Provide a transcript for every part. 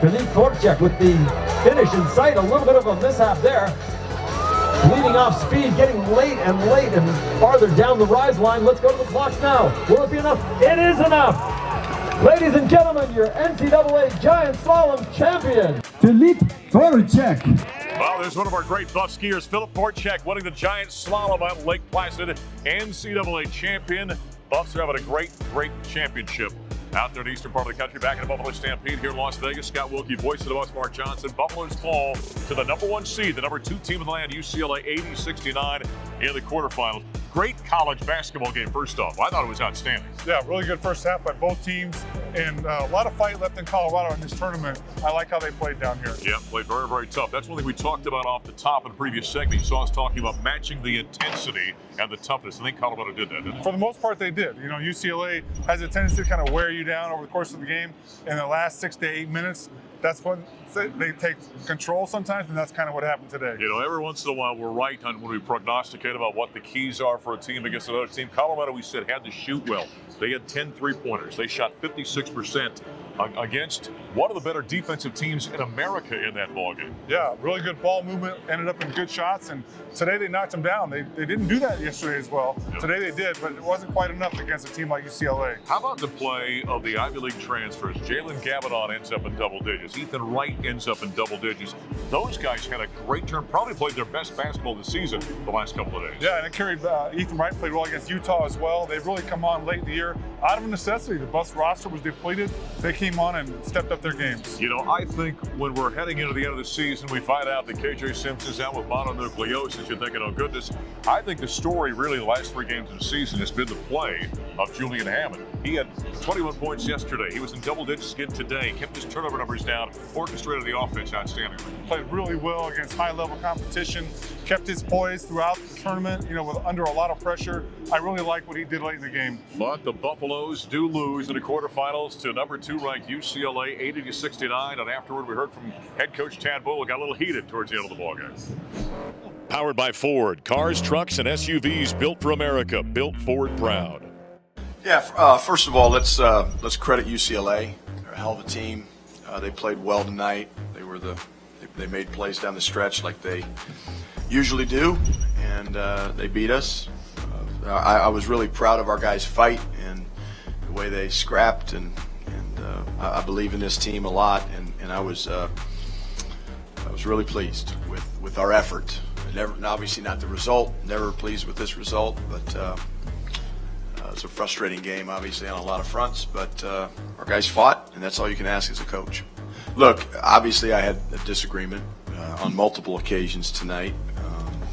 Philippe Voracek with the finish in sight. A little bit of a mishap there. Leading off speed, getting late and farther down the rise line. Let's go to the clocks now. Will it be enough? It is enough. Ladies and gentlemen, your NCAA Giant Slalom champion, Philippe Voracek. Well, there's one of our great Buff skiers, Philippe Voracek, winning the Giant Slalom at Lake Placid, NCAA champion. Buffs are having a great championship out there in the eastern part of the country. Back in the Buffalo Stampede here in Las Vegas. Scott Wilkie, voice of the Buffs, Mark Johnson. Buffaloes fall to the #1 seed, the #2 team in the land, UCLA, 80-69 in the quarterfinals. Great college basketball game, first off. I thought it was outstanding. Yeah, really good first half by both teams, and a lot of fight left in Colorado in this tournament. I like how they played down here. Yeah, played very, very tough. That's one thing we talked about off the top in the previous segment. You saw us talking about matching the intensity and the toughness. I think Colorado did that, didn't they? For the most part, they did. You know, UCLA has a tendency to kind of wear you down over the course of the game. In the last 6 to 8 minutes, that's when they take control sometimes, and that's kind of what happened today. You know, every once in a while we're right on when we prognosticate about what the keys are for a team against another team. Colorado, we said, had to shoot well. They had 10 3-pointers. They shot 56% against one of the better defensive teams in America in that ballgame. Yeah, really good ball movement, ended up in good shots, and today they knocked them down. They didn't do that yesterday as well. Yep. Today they did, but it wasn't quite enough against a team like UCLA. How about the play of the Ivy League transfers? Jalen Gavadon ends up in double digits. Ethan Wright ends up in double digits. Those guys had a great turn, probably played their best basketball this season the last couple of days. Yeah, and it carried, Ethan Wright played well against Utah as well. They've really come on late in the year out of necessity. The Buffs roster was depleted. They came on and stepped up their games. You know, I think when we're heading into the end of the season, we find out that KJ Simpson's out with mononucleosis. You're thinking, oh goodness. I think the story really the last 3 games of the season has been the play of Julian Hammond. He had 21 points yesterday. He was in double digits again today. Kept his turnover numbers down, orchestrated the offense outstandingly. Played really well against high-level competition, kept his poise throughout the tournament, you know, under a lot of pressure. I really like what he did late in the game. But the Buffaloes do lose in the quarterfinals to #2 ranked UCLA, 80-69. And afterward, we heard from head coach Tad Bull. It got a little heated towards the end of the ballgame. Powered by Ford. Cars, trucks, and SUVs built for America. Built Ford proud. Yeah, first of all, let's credit UCLA. They're a hell of a team. They played well tonight. They made plays down the stretch like they usually do, and they beat us. I was really proud of our guys' fight and the way they scrapped, and I believe in this team a lot, and I was really pleased with our effort. Obviously not the result. Never pleased with this result, but it's a frustrating game, obviously, on a lot of fronts. But our guys fought, and that's all you can ask as a coach. Look, obviously, I had a disagreement on multiple occasions tonight.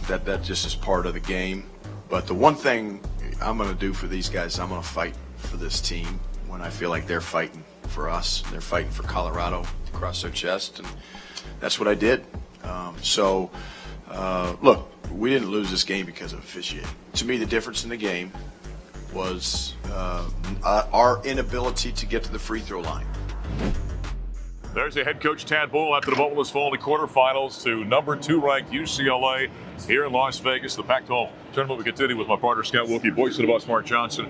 That just is part of the game. But the one thing I'm going to do for these guys, I'm going to fight for this team when I feel like they're fighting for us. They're fighting for Colorado across their chest, and that's what I did. Look, we didn't lose this game because of officiating. To me, the difference in the game was our inability to get to the free throw line. There's the head coach Tad Bull after the Buffaloes fall in the quarterfinals to #2 ranked UCLA here in Las Vegas. The Pac-12 tournament we continue with my partner Scott Wilkie, voice of the Buffs, Mark Johnson.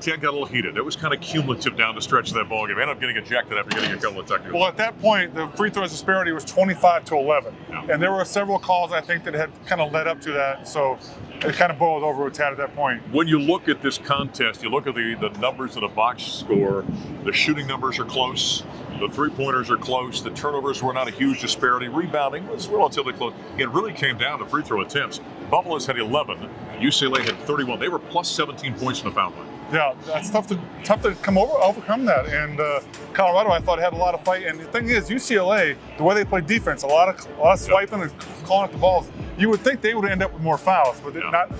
Tad got a little heated. It was kind of cumulative down the stretch of that ballgame. Ended up getting ejected after getting a couple of technicals. Well, at that point, the free throws disparity was 25-11, yeah. And there were several calls I think that had kind of led up to that. So it kind of boiled over with Tad at that point. When you look at this contest, you look at the numbers of the box score. The shooting numbers are close. The three-pointers are close. The turnovers were not a huge disparity. Rebounding was relatively close. It really came down to free throw attempts. Buffaloes had 11. UCLA had 31. They were plus 17 points from the foul line. Yeah, that's tough to overcome that. And Colorado, I thought, had a lot of fight. And the thing is, UCLA, the way they play defense, a lot of swiping and calling up the balls. You would think they would end up with more fouls, but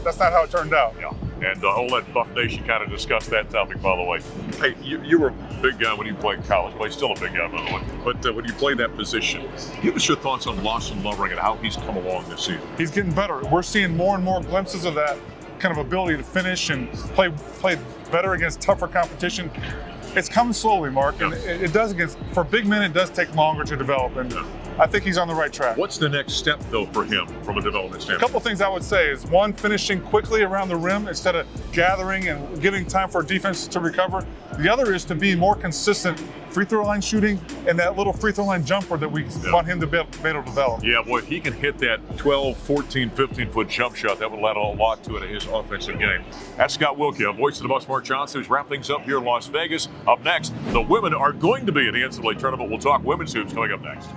that's not how it turned out. Yeah. And I'll let Buff Nation kind of discuss that topic, by the way. Hey, you were a big guy when you played college. Well, he's still a big guy, by the way. But when you played that position, give us your thoughts on Lawson Lovering and how he's come along this season. He's getting better. We're seeing more and more glimpses of that kind of ability to finish and play better against tougher competition. It's coming slowly, Mark, and it does for big men. It does take longer to develop, and I think he's on the right track. What's the next step, though, for him from a development A standpoint? couple things I would say is, one, finishing quickly around the rim instead of gathering and giving time for defense to recover. The other is to be more consistent free throw line shooting and that little free throw line jumper that we want him to be able to develop. Yeah, boy, if he can hit that 12, 14, 15-foot jump shot, that would add a lot to it in his offensive game. That's Scott Wilkie, voice of the Buffs, Mark Johnson, who's wrapping things up here in Las Vegas. Up next, the women are going to be in the NCAA tournament. We'll talk women's hoops coming up next.